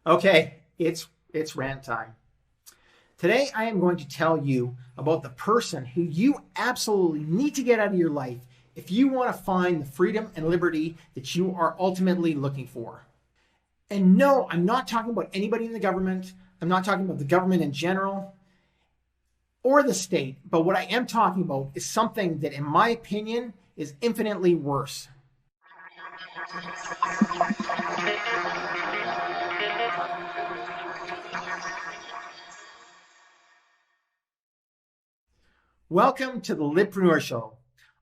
Okay, it's rant time. Today I am going to tell you about the person who you absolutely need to get out of your life if you want to find the freedom and liberty that you are ultimately looking for. And no, I'm not talking about anybody in the government. I'm not talking about the government in general or the state, but what I am talking about is something that, in my opinion, is infinitely worse. Welcome to the LIBpreneur Show.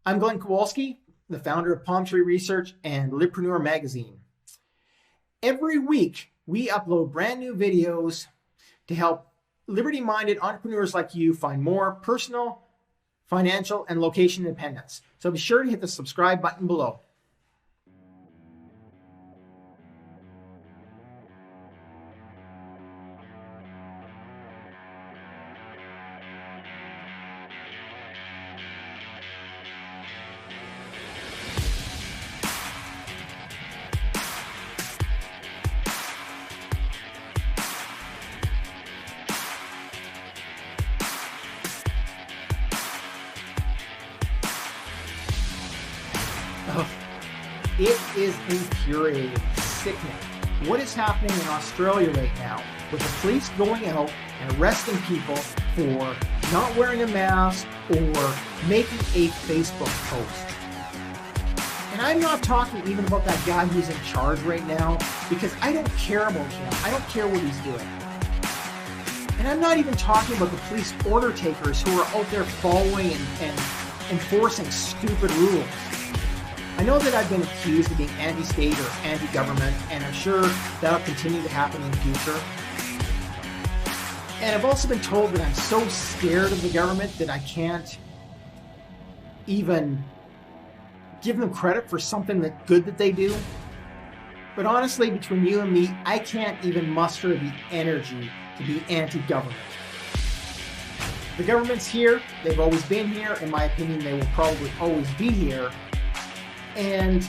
I'm Glenn Kowalski, the founder of Palm Tree Research and LIBpreneur magazine. Every week, we upload brand new videos to help liberty-minded entrepreneurs like you find more personal, financial, and location independence. So be sure to hit the subscribe button below. It is infuriating, sickening. What is happening in Australia right now with the police going out and arresting people for not wearing a mask or making a Facebook post. And I'm not talking even about that guy who's in charge right now, because I don't care about him. I don't care what he's doing. And I'm not even talking about the police order takers who are out there following and enforcing stupid rules. I know that I've been accused of being anti-state or anti-government, and I'm sure that'll continue to happen in the future. And I've also been told that I'm so scared of the government that I can't even give them credit for something good that they do. But honestly, between you and me, I can't even muster the energy to be anti-government. The government's here. They've always been here. In my opinion, they will probably always be here. And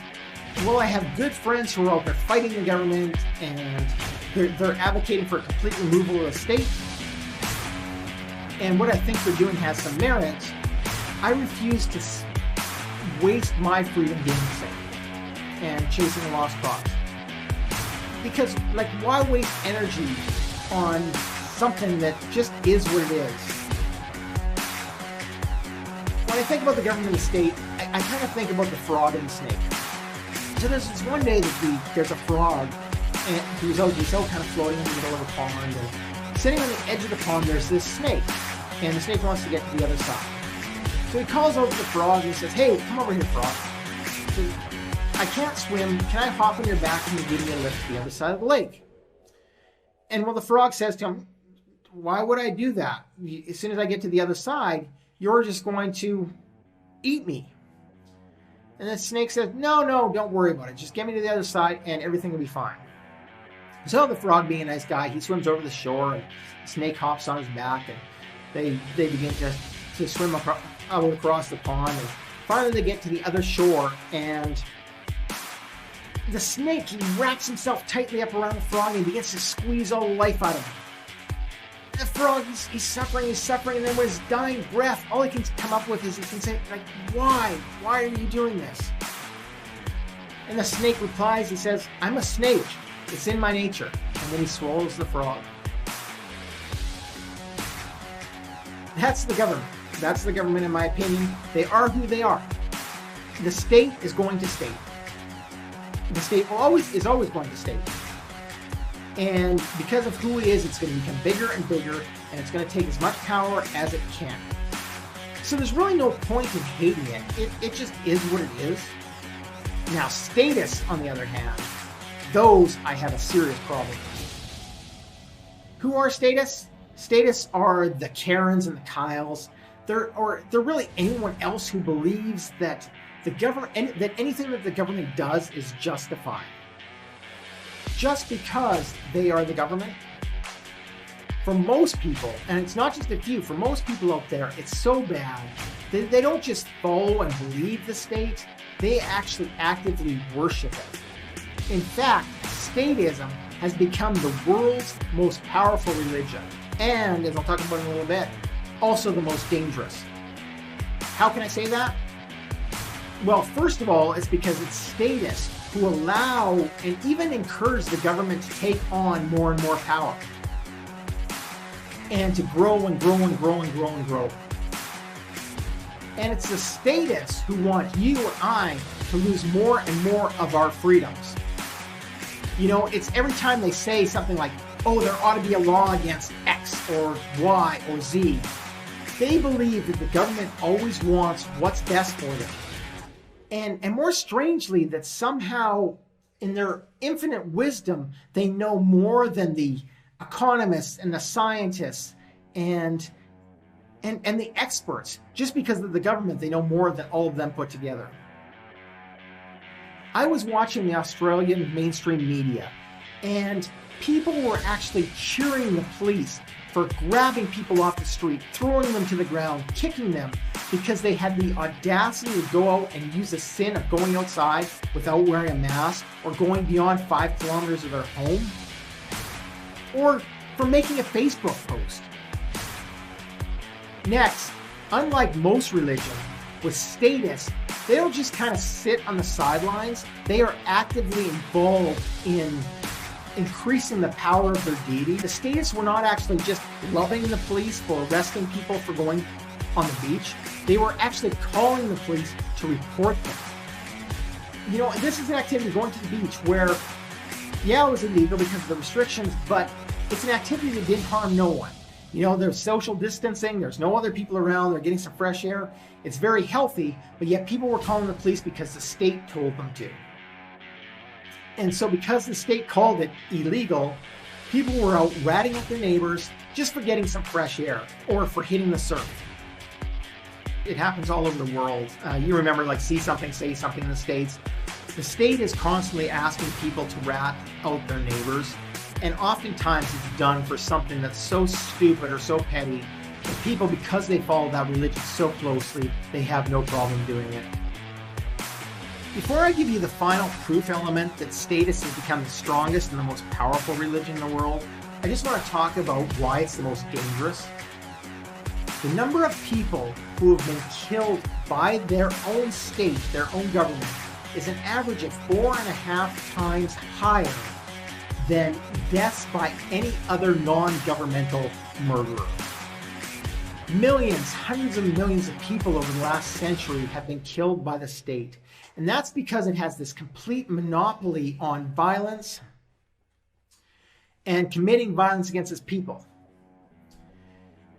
while I have good friends who are out there fighting the government and they're advocating for complete removal of the state, and what I think they're doing has some merit, I refuse to waste my freedom being safe and chasing a lost cause. Because, why waste energy on something that just is what it is? When I think about the government and the state, I kind of think about the frog and the snake. So there's this one day that there's a frog, and he's out kind of floating in the middle of a pond, and sitting on the edge of the pond there's this snake, and the snake wants to get to the other side. So he calls over the frog and he says, "Hey, come over here, frog. He says, I can't swim. Can I hop on your back and you give me a lift to the other side of the lake?" And the frog says to him, "Why would I do that? As soon as I get to the other side, you're just going to eat me." And the snake says, no, don't worry about it. Just get me to the other side and everything will be fine. So the frog, being a nice guy, he swims over the shore, and the snake hops on his back, and they begin to swim across the pond. And finally they get to the other shore, and the snake, he wraps himself tightly up around the frog and begins to squeeze all the life out of him. The frog, he's suffering, and then with his dying breath, all he can come up with is he can say, why? Why are you doing this? And the snake replies, he says, "I'm a snake. It's in my nature." And then he swallows the frog. That's the government. That's the government, in my opinion. They are who they are. The state is going to state. The state is always going to state. And because of who it is, it's going to become bigger and bigger, and it's going to take as much power as it can. So there's really no point in hating it. It just is what it is. Now, statists, on the other hand, those I have a serious problem with. Who are statists? Statists are the Karens and the Kyles. They're really anyone else who believes that anything that the government does is justified. Just because they are the government. For most people, and it's not just a few, for most people out there, it's so bad that they don't just follow and believe the state, they actually actively worship it. In fact, statism has become the world's most powerful religion. And, as I'll talk about in a little bit, also the most dangerous. How can I say that? Well, first of all, it's because it's statists who allow and even encourage the government to take on more and more power. And to grow and grow and grow and grow and grow. And it's the statists who want you or I to lose more and more of our freedoms. You know, it's every time they say something like, oh, there ought to be a law against X or Y or Z. They believe that the government always wants what's best for them. And more strangely, that somehow in their infinite wisdom, they know more than the economists and the scientists and the experts. Just because of the government, they know more than all of them put together. I was watching the Australian mainstream media, and people were actually cheering the police for grabbing people off the street, throwing them to the ground, kicking them, because they had the audacity to go out and use the sin of going outside without wearing a mask, or going beyond 5 kilometers of their home, or for making a Facebook post. Next, unlike most religion, with statists, they don't just kind of sit on the sidelines. They are actively involved in increasing the power of their deity. The statists were not actually just loving the police for arresting people for going on the beach. They were actually calling the police to report them. You know, this is an activity, going to the beach, where, yeah, it was illegal because of the restrictions, but it's an activity that didn't harm no one. You know, there's social distancing, there's no other people around, they're getting some fresh air. It's very healthy, but yet people were calling the police because the state told them to. And so because the state called it illegal, people were out ratting at their neighbors just for getting some fresh air or for hitting the surf. It happens all over the world. You remember, like, see something, say something in the States. The state is constantly asking people to rat out their neighbors. And oftentimes it's done for something that's so stupid or so petty that people, because they follow that religion so closely, they have no problem doing it. Before I give you the final proof element that statists has become the strongest and the most powerful religion in the world, I just want to talk about why it's the most dangerous. The number of people who have been killed by their own state, their own government, is an average of 4.5 times higher than deaths by any other non-governmental murderer. Millions, hundreds of millions of people over the last century have been killed by the state. And that's because it has this complete monopoly on violence and committing violence against its people.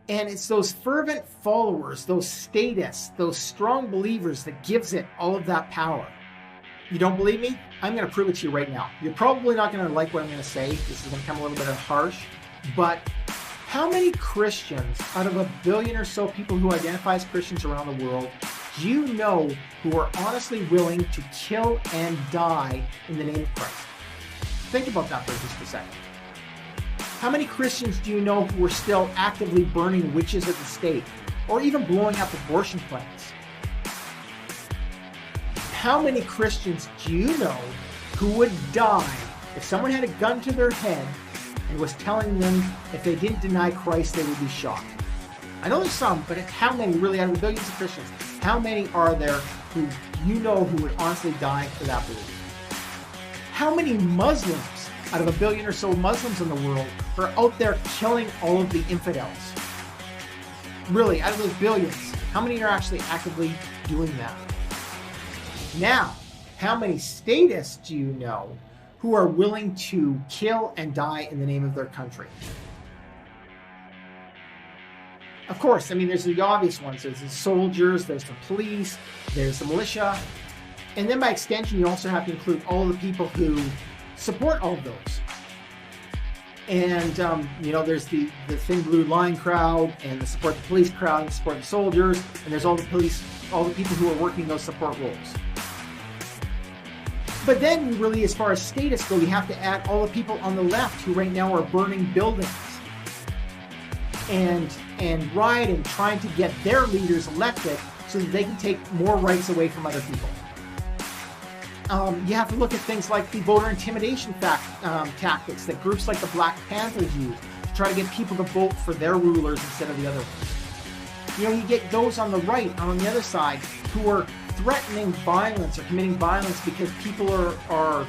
And it's those fervent followers, those statists, those strong believers that gives it all of that power. You don't believe me? I'm going to prove it to you right now. You're probably not going to like what I'm going to say. This is going to come a little bit harsh. But how many Christians out of 1 billion or so people who identify as Christians around the world do you know who are honestly willing to kill and die in the name of Christ? Think about that for just a second. How many Christians do you know who are still actively burning witches at the stake, or even blowing up abortion clinics? How many Christians do you know who would die if someone had a gun to their head and was telling them if they didn't deny Christ, they would be shot? I know there's some, but how many really out of the billions of Christians, how many are there who you know who would honestly die for that belief? How many Muslims out of 1 billion or so Muslims in the world are out there killing all of the infidels? Really, out of those billions, how many are actually actively doing that? Now, how many statists do you know who are willing to kill and die in the name of their country? Of course, I mean, there's the obvious ones. There's the soldiers, there's the police, there's the militia. And then by extension, you also have to include all the people who support all of those. And, you know, there's the Thin Blue Line crowd, and the support the police crowd, and the support the soldiers, and there's all the police, all the people who are working those support roles. But then, really, as far as statists go, you have to add all the people on the left who right now are burning buildings and rioting, trying to get their leaders elected so that they can take more rights away from other people. You have to look at things like the voter intimidation tactics that groups like the Black Panthers use to try to get people to vote for their rulers instead of the other ones. You get those on the right, on the other side, who are threatening violence or committing violence because people are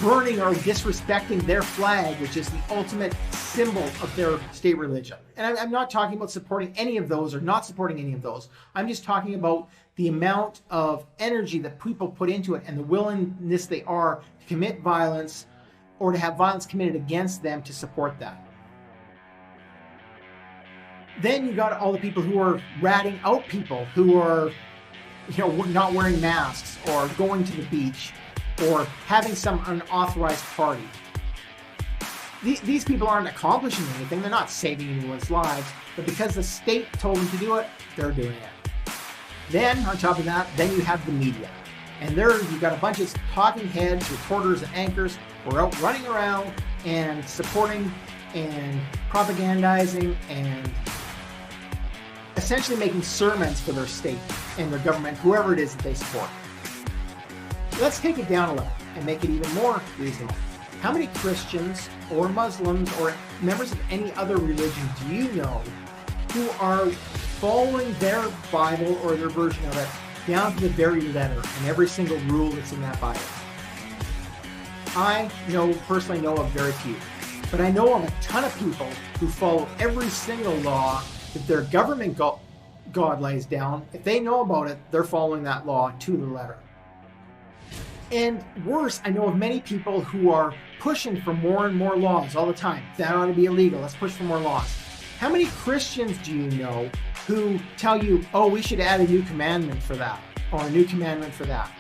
burning or disrespecting their flag, which is the ultimate symbol of their state religion. And I'm not talking about supporting any of those or not supporting any of those. I'm just talking about the amount of energy that people put into it and the willingness they are to commit violence or to have violence committed against them to support that. Then you got all the people who are ratting out people who are, not wearing masks or going to the beach or having some unauthorized party. These people aren't accomplishing anything. They're not saving anyone's lives, but because the state told them to do it, they're doing it. Then, on top of that, then you have the media. And you've got a bunch of talking heads, reporters, and anchors who are out running around and supporting and propagandizing and essentially making sermons for their state and their government, whoever it is that they support. Let's take it down a level and make it even more reasonable. How many Christians or Muslims or members of any other religion do you know who are following their Bible or their version of it down to the very letter and every single rule that's in that Bible? I personally know of very few, but I know of a ton of people who follow every single law that their government God lays down. If they know about it, they're following that law to the letter. And worse, I know of many people who are pushing for more and more laws all the time. That ought to be illegal. Let's push for more laws. How many Christians do you know who tell you, oh, we should add a new commandment for that, or a new commandment for that?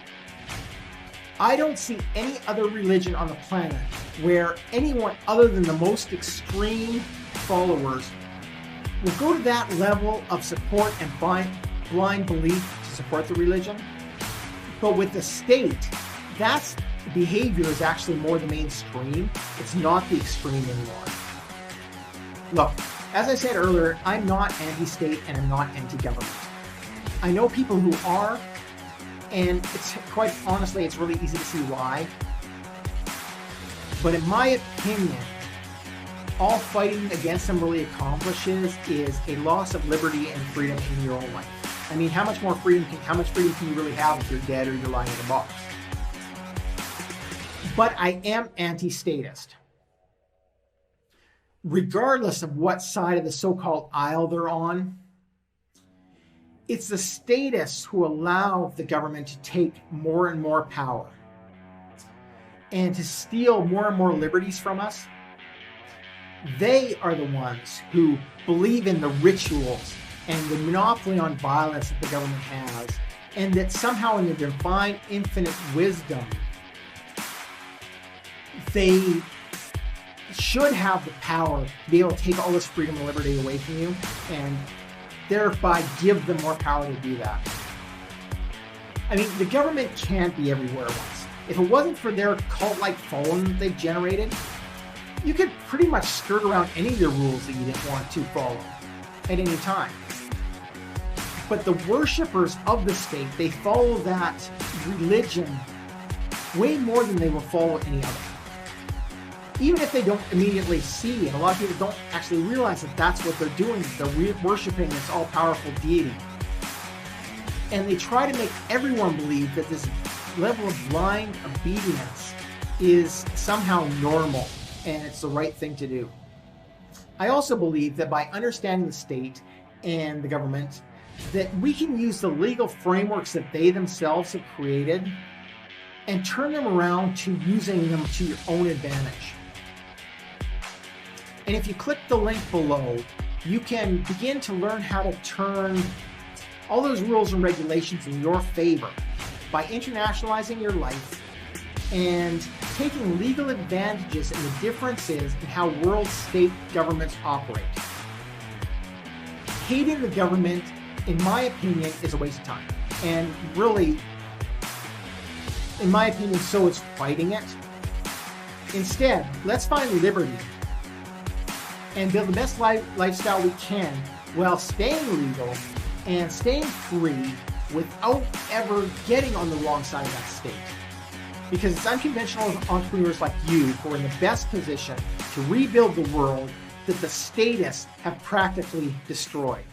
I don't see any other religion on the planet where anyone other than the most extreme followers will go to that level of support and blind belief to support the religion. But with the state, that's behavior is actually more the mainstream. It's not the extreme anymore. Look, as I said earlier, I'm not anti-state and I'm not anti-government. I know people who are, and it's quite honestly, it's really easy to see why. But in my opinion, all fighting against them really accomplishes is a loss of liberty and freedom in your own life. I mean, how much freedom can you really have if you're dead or you're lying in a box? But I am anti-statist. Regardless of what side of the so-called aisle they're on, it's the statists who allow the government to take more and more power and to steal more and more liberties from us. They are the ones who believe in the rituals and the monopoly on violence that the government has, and that somehow in their divine infinite wisdom, they should have the power to be able to take all this freedom and liberty away from you and thereby give them more power to do that. I mean, the government can't be everywhere at once. If it wasn't for their cult-like following that they've generated, you could pretty much skirt around any of their rules that you didn't want to follow at any time. But the worshippers of the state, they follow that religion way more than they will follow any other. Even if they don't immediately see, and a lot of people don't actually realize that that's what they're doing, they're worshiping this all-powerful deity. And they try to make everyone believe that this level of blind obedience is somehow normal and it's the right thing to do. I also believe that by understanding the state and the government, that we can use the legal frameworks that they themselves have created and turn them around to using them to your own advantage. And if you click the link below, you can begin to learn how to turn all those rules and regulations in your favor by internationalizing your life and taking legal advantages in the differences in how world state governments operate. Hating the government, in my opinion, is a waste of time. And really, in my opinion, so is fighting it. Instead, let's find liberty and build the best lifestyle we can while staying legal and staying free without ever getting on the wrong side of that state. Because it's unconventional entrepreneurs like you who are in the best position to rebuild the world that the statists have practically destroyed.